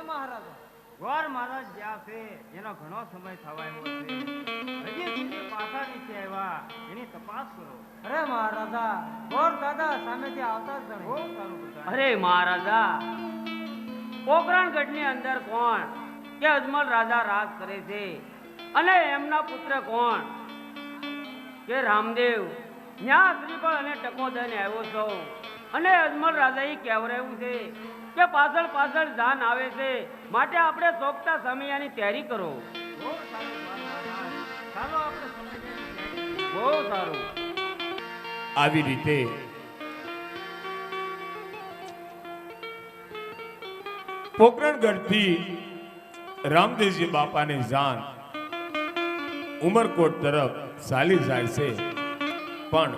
મહારાજા. ગોર મહારાજ જ્યાં છે એનો ઘણો સમય થવાયો છે, હજી સુધી પાછા નથી આવ્યા, એની તપાસ કરો. અરે મહારાજા, ગોર દાદા સામેથી આવતા જ બહુ નહીં. સારું બતાવ્યું. અરે મહારાજા, પોકરણગઢની અંદર કોણ કે અજમલ રાજા રાજ કરે છે, અને એમના પુત્ર કોણ કે રામદેવ. ન્યા શ્રીફળ અને ટકો દઈને આવ્યો છો, અને અજમલ રાજાએ કહેવરાયું છે કે પાછળ પાછળ જાન આવે છે, માટે આપણે સોંપતા સમયાની તૈયારી કરો. બહુ સારું ગોર મહારાજ. ચાલો આપણે સમજીને બહુ સારું. આવી રીતે પોકરણગઢથી રામદેવજી બાપાની જાન ઉમરકોટ તરફ ચાલી જાય છે, પણ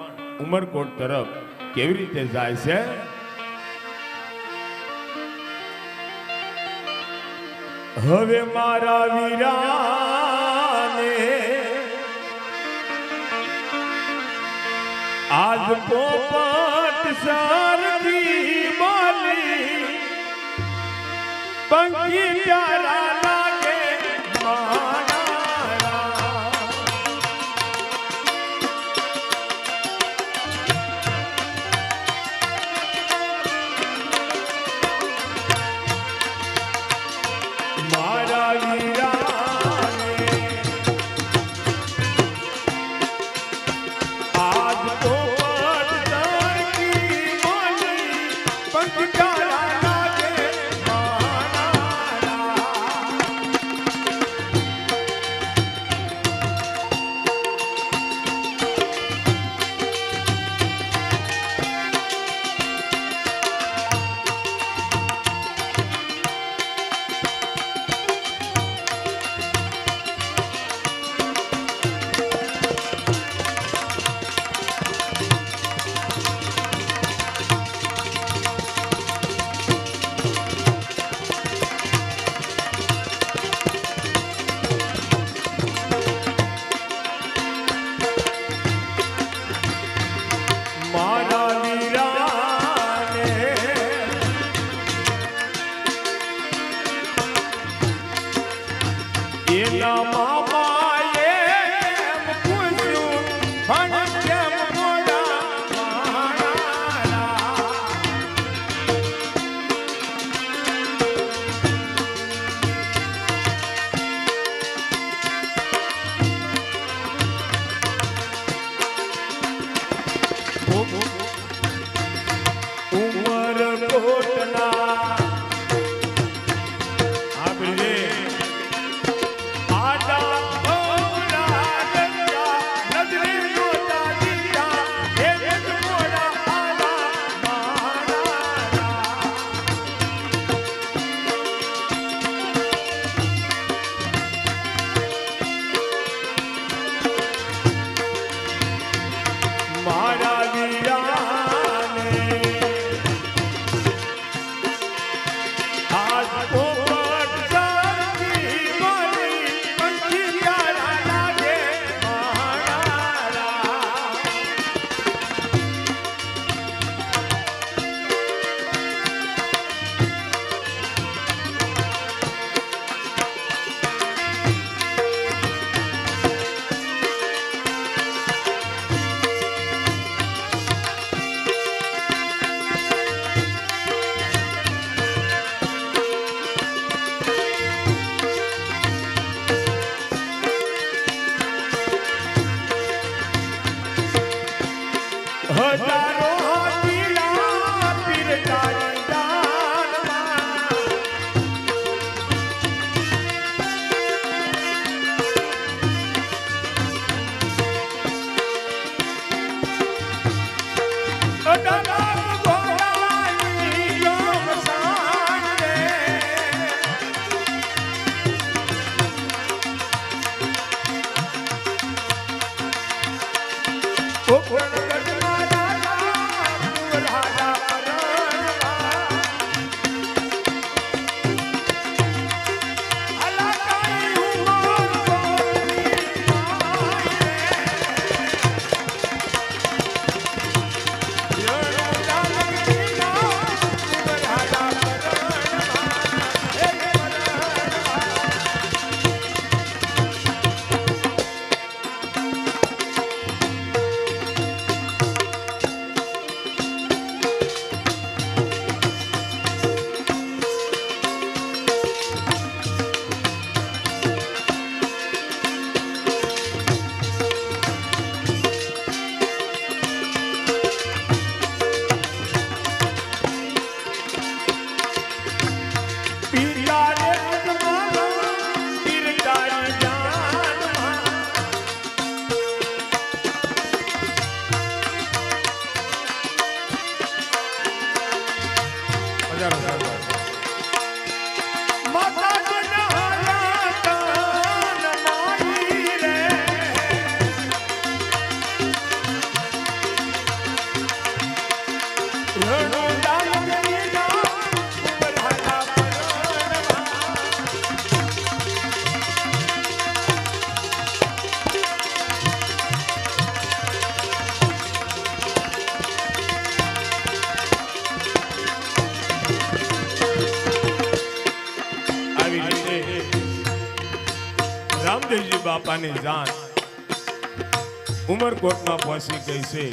ઉમરકોટ તરફ કેવી રીતે જાય છે? હવે મારા વીરાને આજ પોપટ સરખી બોલી પંખી પ્યારા લાગે મારા. મારા વીરાને આજ પોપટ સરખી બોલી પંખી પ્યારા લાગે મારા. મારા વીરાને એના મામાએ એમ પૂછ્યું, પણ કેમ મોડા મારા. ઉમરકોટના આપણે આડા ભોળા દંડા નજરે જોતા દીધા, એક જ મોડા આવા મારા. મારા વીરાને આજ પોપટ સરખી બોલી પંખી પ્યારા લાગે મારા. હજારો હાથીલા પીર તારી દાનમાં અડાડા ઘોડાની યોમ સાંજે પોકરણગઢના રાજા રાજા પરણવા અલાકાઈ ઉમરકોટની માએ વધારો કરો રામદેવજી બાપાની જાન ઉમરકોટમાં પહોંચી ગઈ છે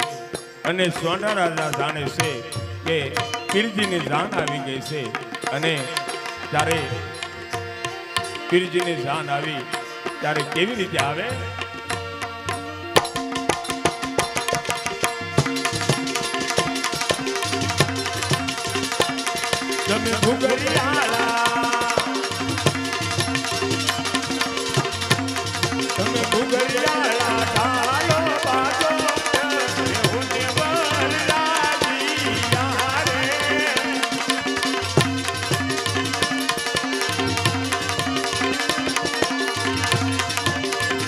અને સોના રાજા જાણે છે કે પીરજીની જાન આવી ગઈ છે અને ત્યારે પીરજીની જાન આવી ત્યારે કેવી રીતે આવે તમે ભૂગરિયાળા તમે ભૂગરિયાળા ઢાલો બાજો હોને વરરાજી યારે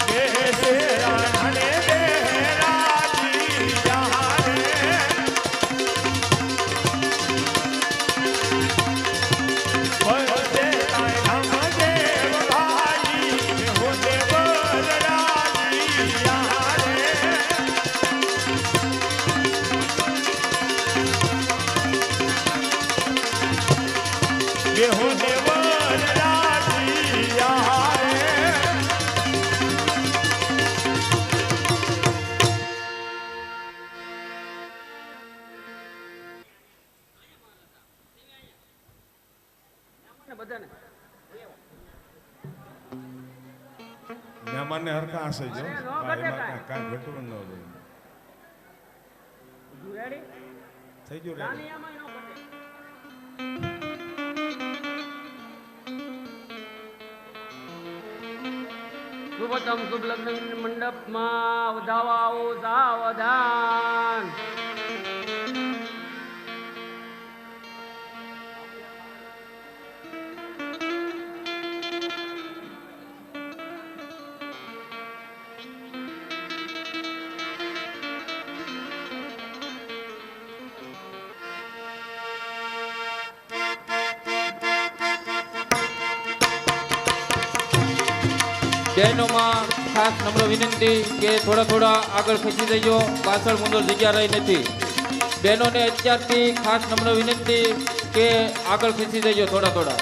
કેસે રાણે બેરાજી યારે વરસે તાય રામદેવ ભાઈ હોને વરરાજી યારે હોને વરરાજી યારે બધાને મહેમાનને હરખા હશે જો અરે, નો ભાઈ, ઘટે એમાં કાંઈ ઘટવું ન જોઈએ રેડી થઈ ગયું રેડી દાનિયામાં નો ઘટે શુભતમ શુભ લગ્ન મંડપમાં વધાવા આવો સાવધાન બહેનોમાં ખાસ નમ્ર વિનંતી કે થોડા આગળ ખસી જજો પાછળ મુંદર જગ્યા રહી નથી બહેનોને અત્યારથી ખાસ નમ્ર વિનંતી કે આગળ ખસી જજો થોડા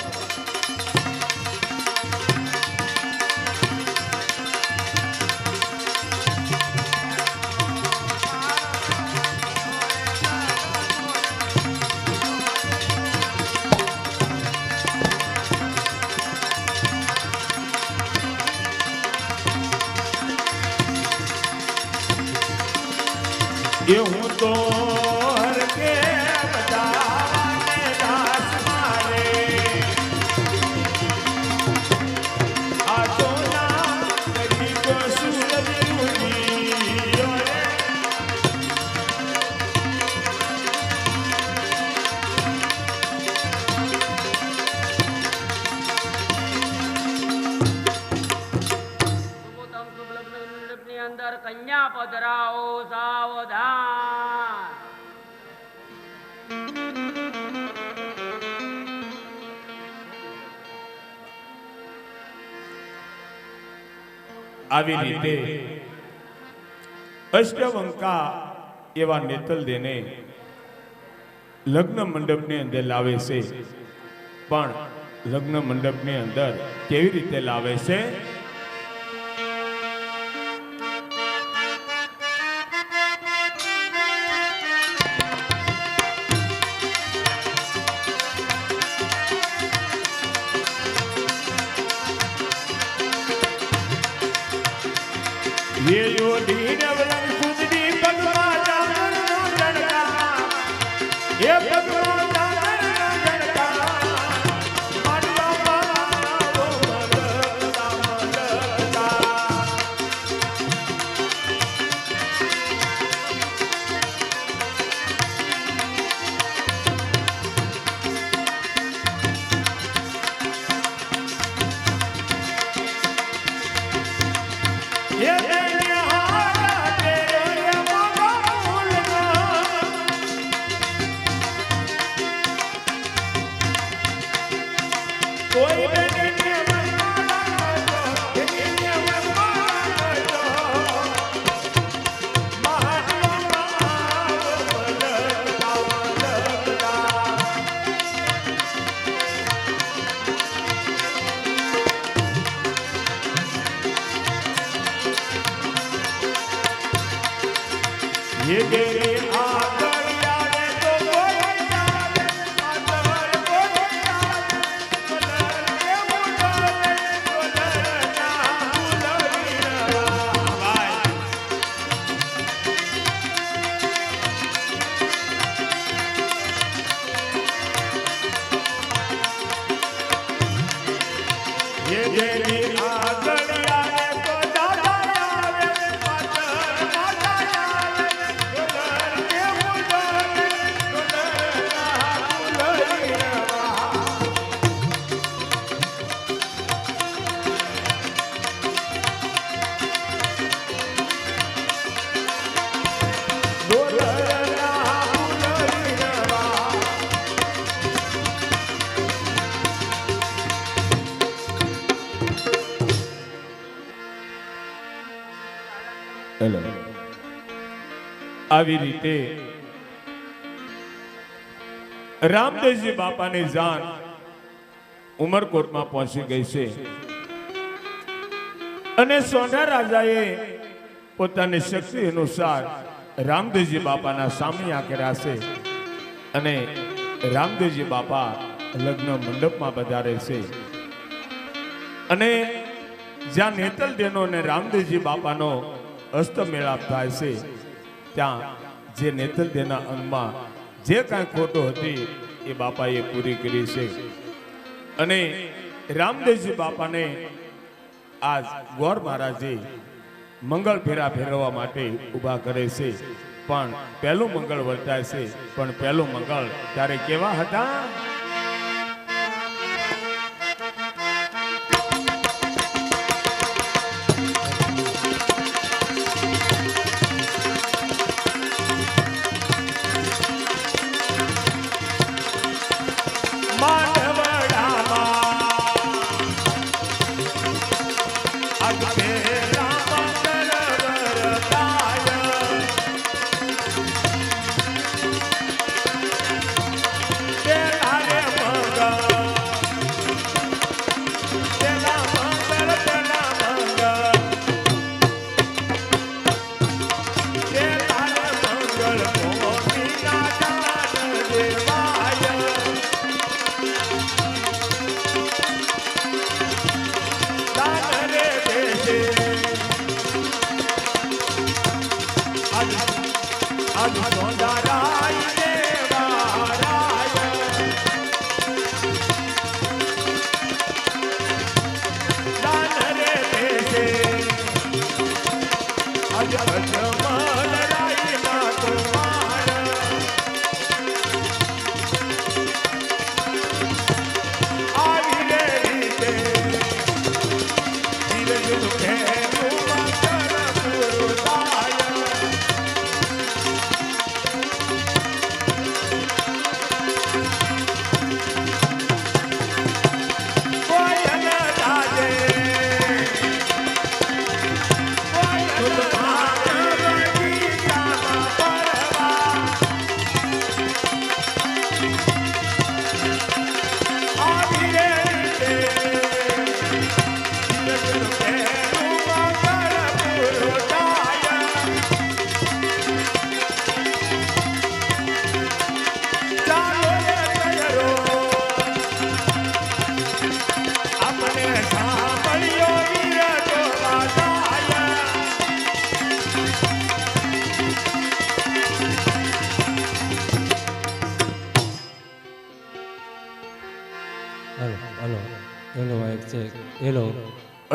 એ હું તો હરકે બધાને દાસ મારે આ તો ના કદી કો સુરજ રૂડી ઓરે શુભતમ શુભ લગ્ન મંડપની અંદર કન્યા પધરાવો સાવધાન આવી રીતે અષ્ટવંકા એવા નેતલ દેને લગ્ન મંડપની અંદર લાવે છે પણ લગ્ન મંડપની અંદર કેવી રીતે લાવે છે ये यो दीन वलन कुदनी पगमा जागर नो जड़का ये पगमा जागर नो जड़का माडवा बाबा वो मलका मलका ये तेरे आंगन यारे तो कोई यारे आदर कोई यारे कोलर के मुंडे कोलर ना भूलरी रवा भाई ये तेरे आंगन यारे तो दादा यारे आदर माता यारे कोलर के मुंडे कोलर ना भूलरी रवा कोलर ना भूलरी रवा હેલો આવી રીતે રામદેવજી બાપાની જાન ઉમરકોટમાં પહોંચી ગઈ છે અને સોઢા રાજાએ પોતાની શક્તિ અનુસાર રામદેવજી બાપાના સામૈયા કર્યા છે અને રામદેવજી બાપા લગ્ન મંડપમાં પધારે છે અને જ્યાં નેતલ દેનો અને રામદેવજી બાપાનો હસ્તમેળાપ થાય છે ત્યાં જે નેતલ દેના અંગમાં જે કાંઈ ખોટો હતી એ બાપાએ પૂરી કરી છે અને રામદેવજી બાપાને આજ ગોર મહારાજે મંગળ ફેરા ફેરવવા માટે ઊભા કરે છે પણ પહેલું મંગળ વર્તાય છે પણ પહેલું મંગળ ત્યારે કેવા હતા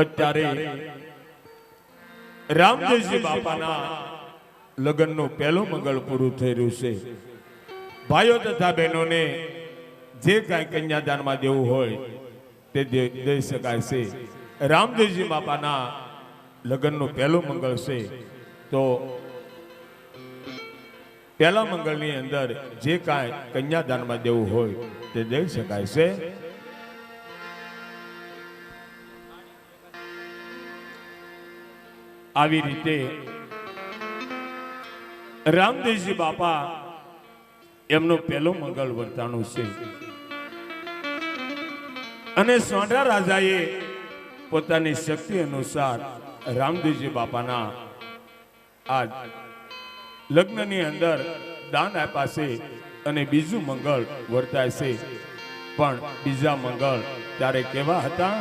અત્યારે રામદેવજી બાપાના લગ્નનું પહેલું મંગળ પૂરું થઈ રહ્યું છે ભાઈઓ તથા બહેનોને જે કાંઈ કન્યાદાનમાં દેવું હોય તે દઈ શકાય છે રામદેવજી બાપાના લગ્નનું પહેલું મંગળ છે તો પહેલા મંગળની અંદર જે કાંઈ કન્યાદાનમાં દેવું હોય તે દઈ શકાય છે આવી રીતે રામદેવજી બાપા એમનું પહેલું મંગળ વર્તાણું છે અને સોંઢા રાજાએ પોતાની શક્તિ અનુસાર રામદેવજી બાપાના આ લગ્નની અંદર દાન આપ્યા છે અને બીજું મંગળ વર્તાય છે પણ બીજા મંગળ ત્યારે કેવા હતા?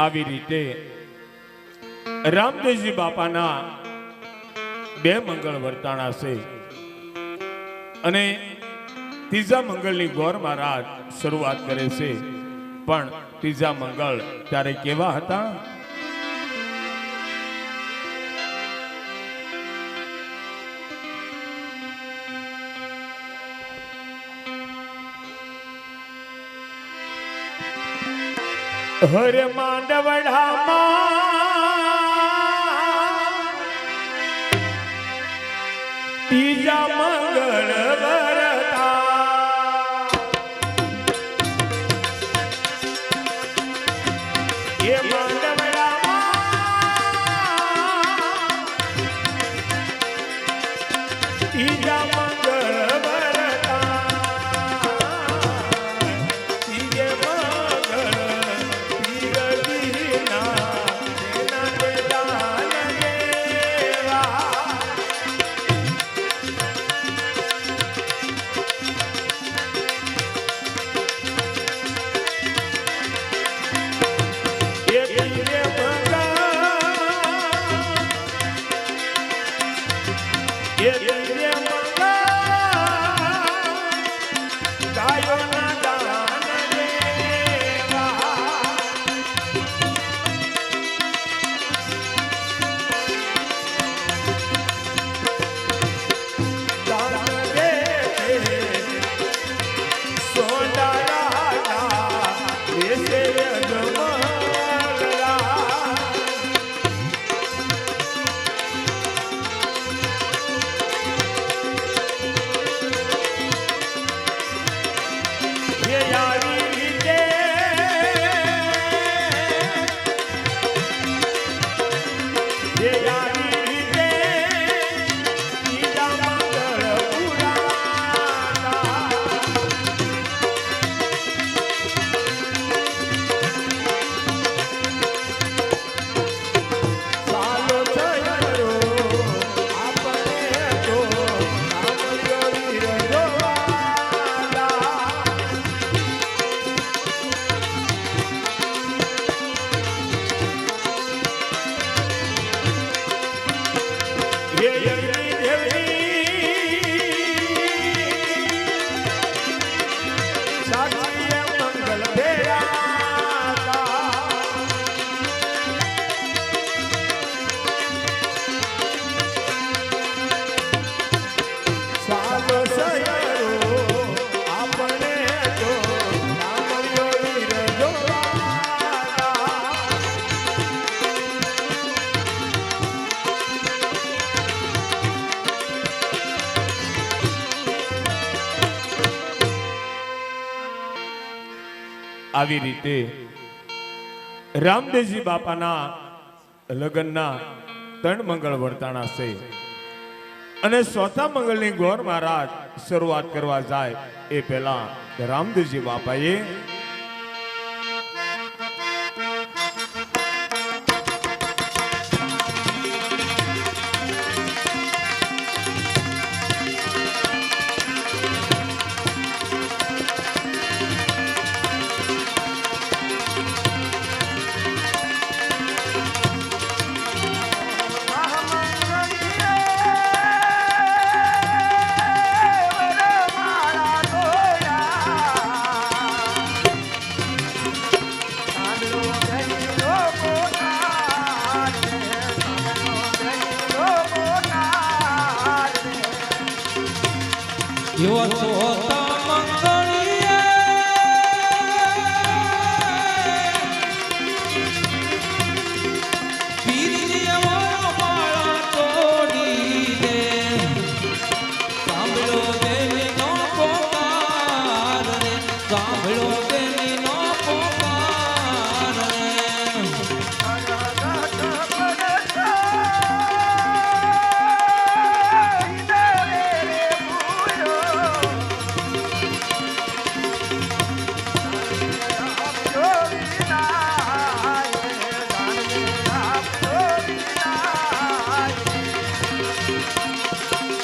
આવી રીતે રામદેવજી બાપાના બે મંગળ વર્તાણા છે અને ત્રીજા મંગળની ગોર મહારાજ શરૂઆત કરે છે પણ ત્રીજા મંગળ ત્યારે કેવા હતા? હર માંડવડામાં ત્રીજા મંગળ વરતા એ માંડવડામાં ત્રીજા મંગળ વરતા ત્રીજે આવી રીતે રામદેવજી બાપાના લગ્નના 3 મંગળ વર્તાણા છે અને ચોથા મંગળની ગોર મહારાજ શરૂઆત કરવા જાય એ પહેલા રામદેવજી બાપાએ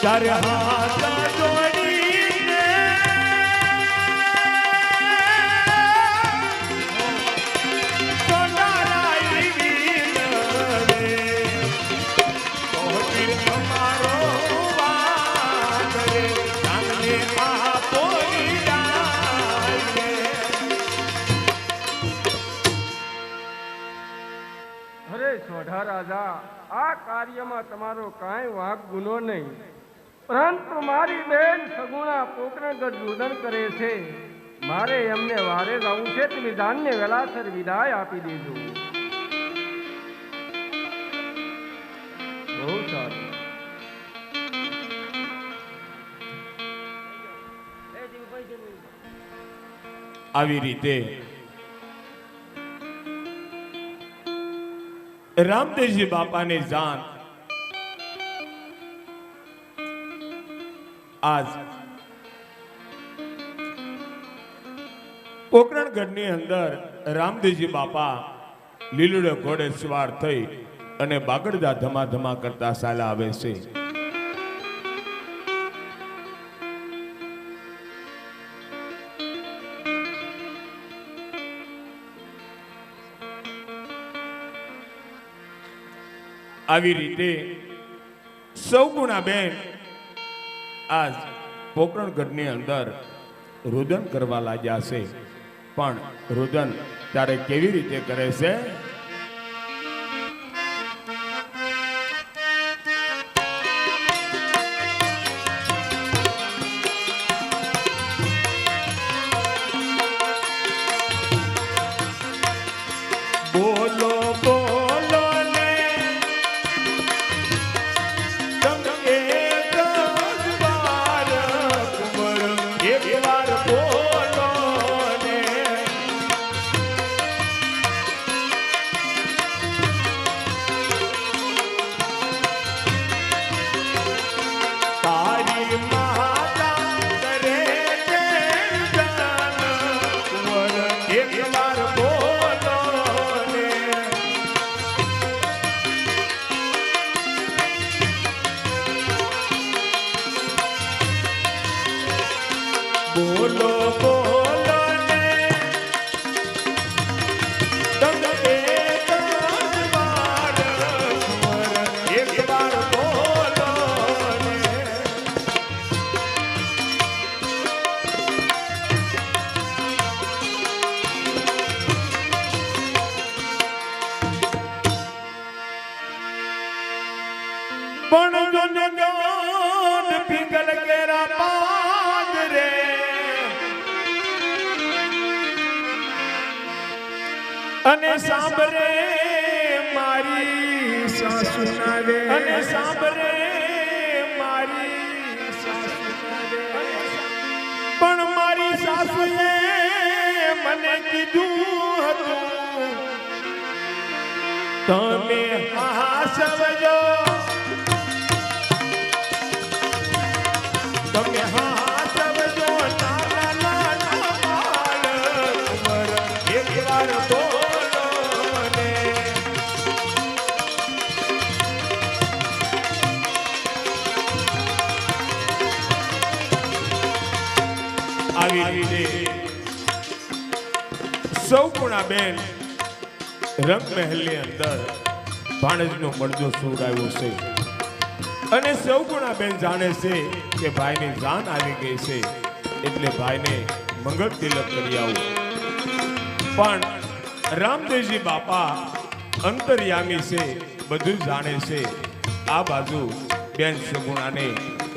ચારે હાથ જોડીને સોનારાઈ વિનરે કોહતીર તમારો વાત રે સામને આ પોઈ જાય અરે સોઢા રાજા આ કાર્યમાં તમારો કાંઈ વાંક ગુનો નહીં, પરંતુ મારી બેન સગુણા પોકરણગઢ રુદન કરે છે. મારે એમને વારે જવું છે, તમે જાનને વેલાસર વિદાય આપી દેજો. બહુ સારું. આવી રીતે રામદેવજી બાપાની જાન આજ પોકરણગઢની અંદર રામદેવજી બાપા લીલુડે ઘોડે સવાર થઈ અને બાગડદા ધમાધમા કરતા ચાલ્યા આવે છે. આવી રીતે સૌગુણા બેન આજ પોકરણગઢની અંદર રુદન કરવા લાગ્યા છે, પણ રુદન ત્યારે કેવી રીતે કરે છે? બોલો બોલો ને તમે એક વાર કુંવર એક વાર બોલો ને પણ જો ને ગાન પિંગલ કેરા પાદ રે અને સાંભરે મારી સાસુ ના રે અને સાંભરે મારી સાસુ ના રે પણ મારી સાસુએ મને કીધું હતું તમે હાસવજો તમે હાસવજો નાના નાના બાળ ઉમર એકવાર બોલો ને આવી રીતે સૌગુણાબેન રંગમહેલની અંદર ભાણેજનો મળજો સૂર આવ્યો છે અને સૌગુણાબેન જાણે છે કે ભાઈની જાન આવી ગઈ છે એટલે ભાઈને મંગળ તિલક કરી આવું પણ રામદેવજી બાપા અંતર્યામી છે બધું જાણે છે આ બાજુ બેન સગુણાને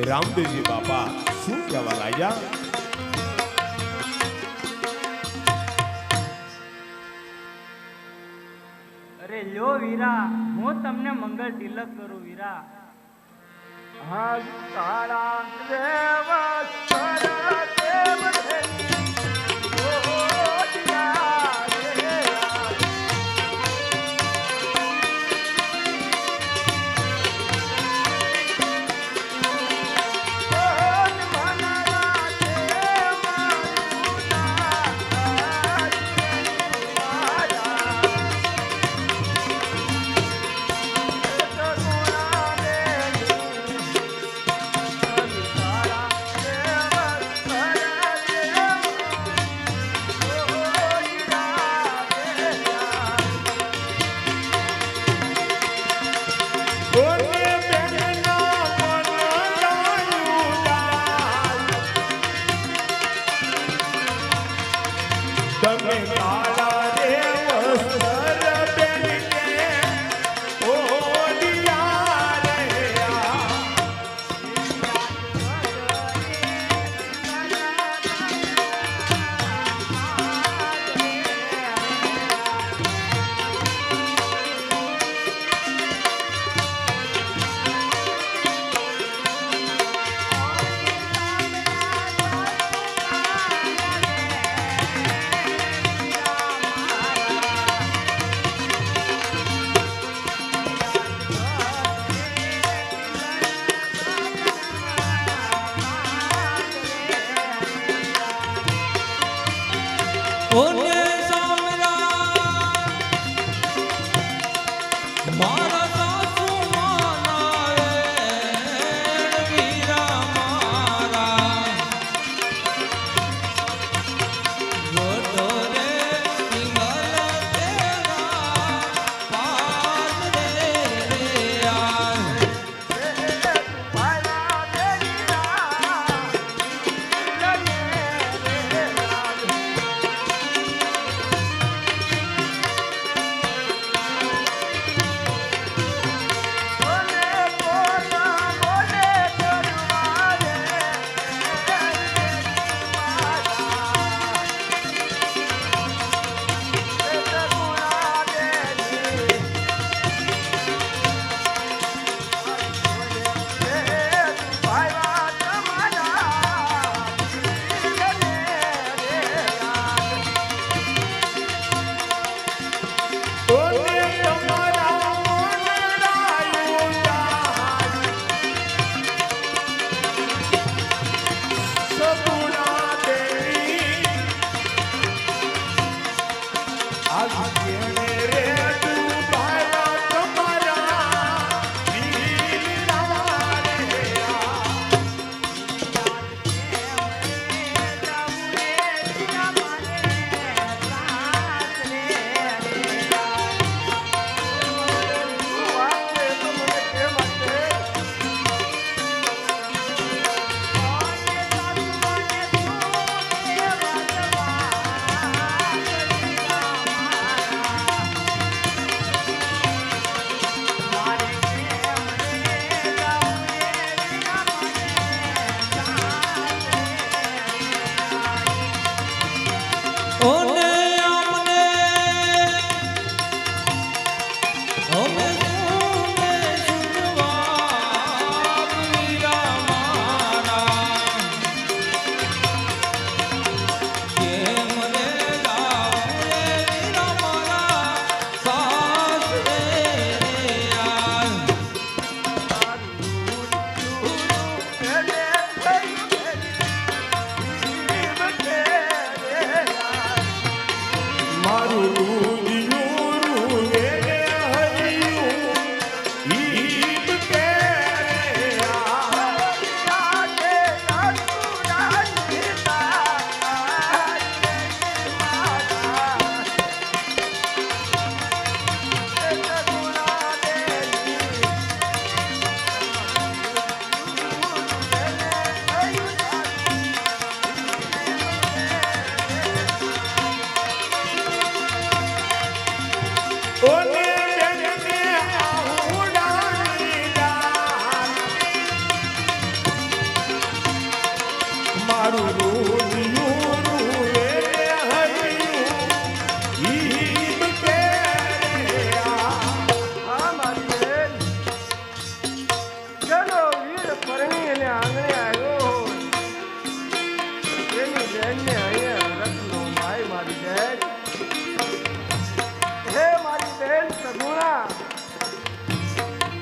રામદેવજી બાપા શું કહેવા લાગ્યા અરે લ્યો વીરા, હું તમને મંગળ તિલક કરું વીરા. હાલ તારા દેવ સર દેવ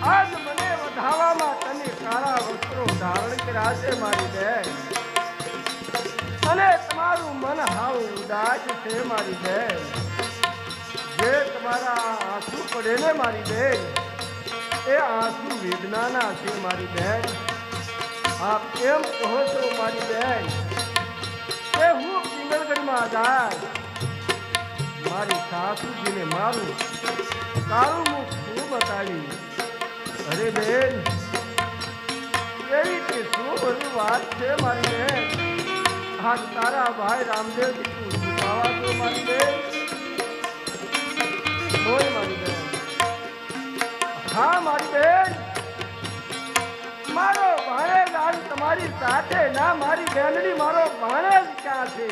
આજ મને વધાવામાં તને કાળા વસ્ત્રો ધારણ કર્યા છે મારી બેન, અને તમારું મન હાવ ઉદાસ છે મારી બેન. જે તમારા આંસુ પડે ને મારી બેન, એ આંસુ વેદનાના છે મારી બેન. આપ કેમ કહો છો મારી બેન કે હું પિંગલગઢમાં જાય મારી સાસુજીને મારું કાળું મુખ શું બતાવી? અરે બેન, એવી કે શું બધી વાત છે મારી બેન. આ તારા ભાઈ રામદેવજી તું છુપાવા છો મારી બેન? બોલ મારી બેન. હા મારી બેન, મારો ભાણેજ આજ તમારી સાથે ના મારી બેનડી, મારો ભાણેજ ક્યાં છે?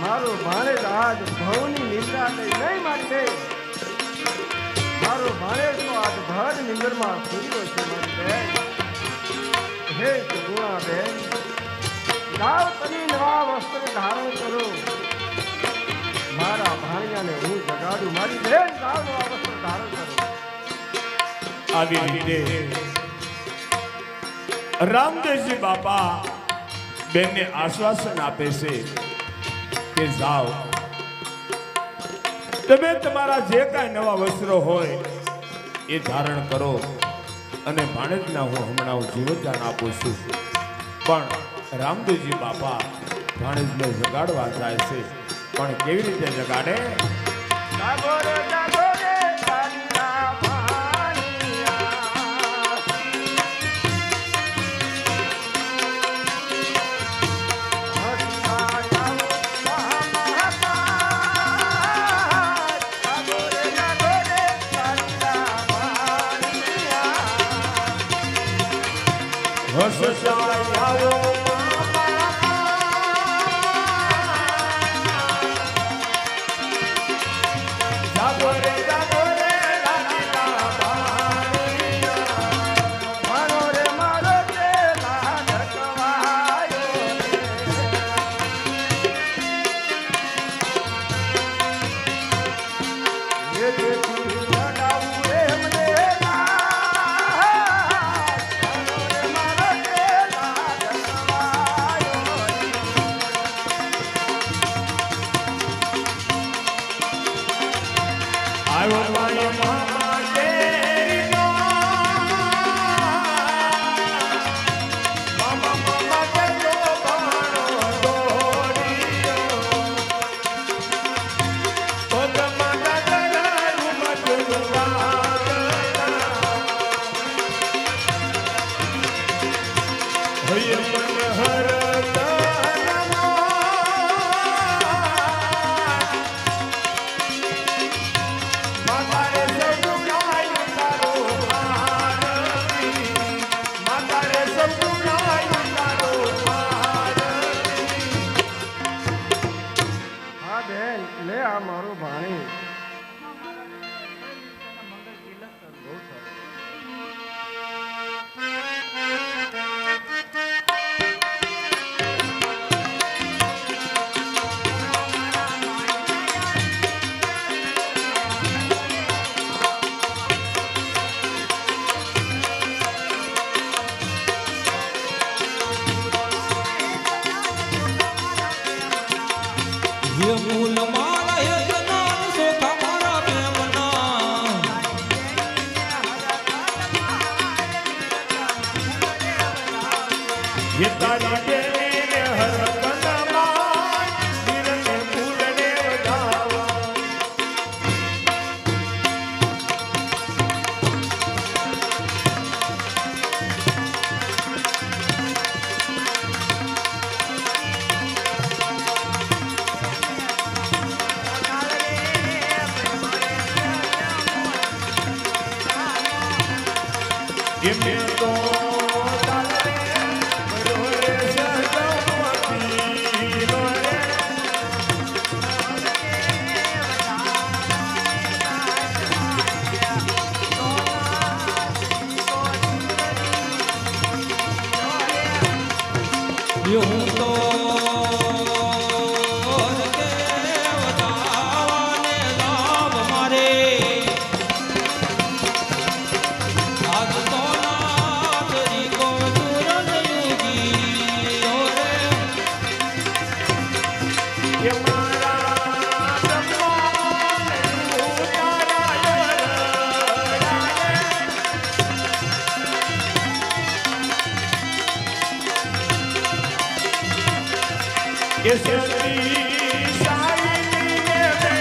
મારો ભાણેજ આજ ભવની નિંદા નહીં મારી બેન. મારો ભાણેજ તો આજ ભર નિંદરમાં સૂર્યો છે મારી બેન. હે સગુણા બેન, જાઓ તમે નવા વસ્ત્ર ધારણ કરો, મારા ભાણિયાને હું જગાડું. મારી બેન, જાઓ નવા વસ્ત્ર ધારણ કરો. આવી રીતે રામદેવજી બાપા બેનને આશ્વાસન આપે છે કે જાઓ, તમે તમારા જે કાંઈ નવા વસ્ત્રો હોય એ ધારણ કરો, અને ભાણેજના હું હમણાં જીવનદાન આપું છું. પણ રામદેવજી બાપા ભાણેજને જગાડવા જાય છે, પણ કેવી રીતે જગાડે? જાગો રે, જાગો રે, તારીના ભાણિયા. હસતા જાઓ મહામહાપાત. જાગો રે, તારીના ભાણિયા. હસતા આવો જાગો રે ये मूल मारा एक नाम सोखा मारा प्रेमना ये तारी देवी ने हर कदमाय वीरने फूल ने વધાવા ये मैं तो ये हूँ तो के बतावाने लाभ मारे आज तो नाथरी को दूरन युगी रे ये मारा जमाने उतारा ये श्री साई ने मेरे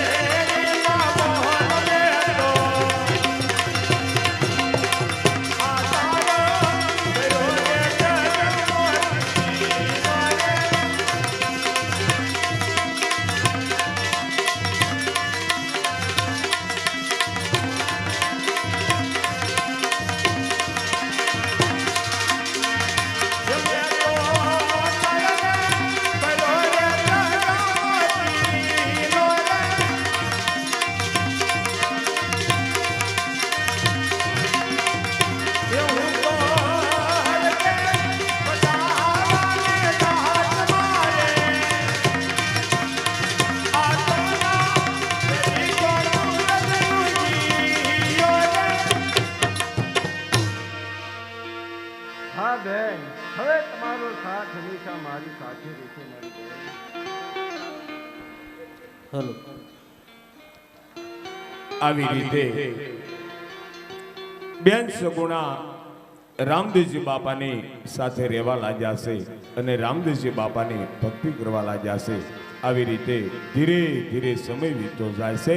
मोहन दे दो आतारो मेरो रे હા બેન, હવે તમારો સાથ હંમેશા મારી સાથે રહેશે મારી બેન. હેલો આવી રીતે બેન સગુણા રામદેવજી બાપાની સાથે રહેવા લાગ્યા છે અને રામદેવજી બાપાની ભક્તિ કરવા લાગ્યા છે. આવી રીતે ધીરે ધીરે સમય વીતતો જાય છે.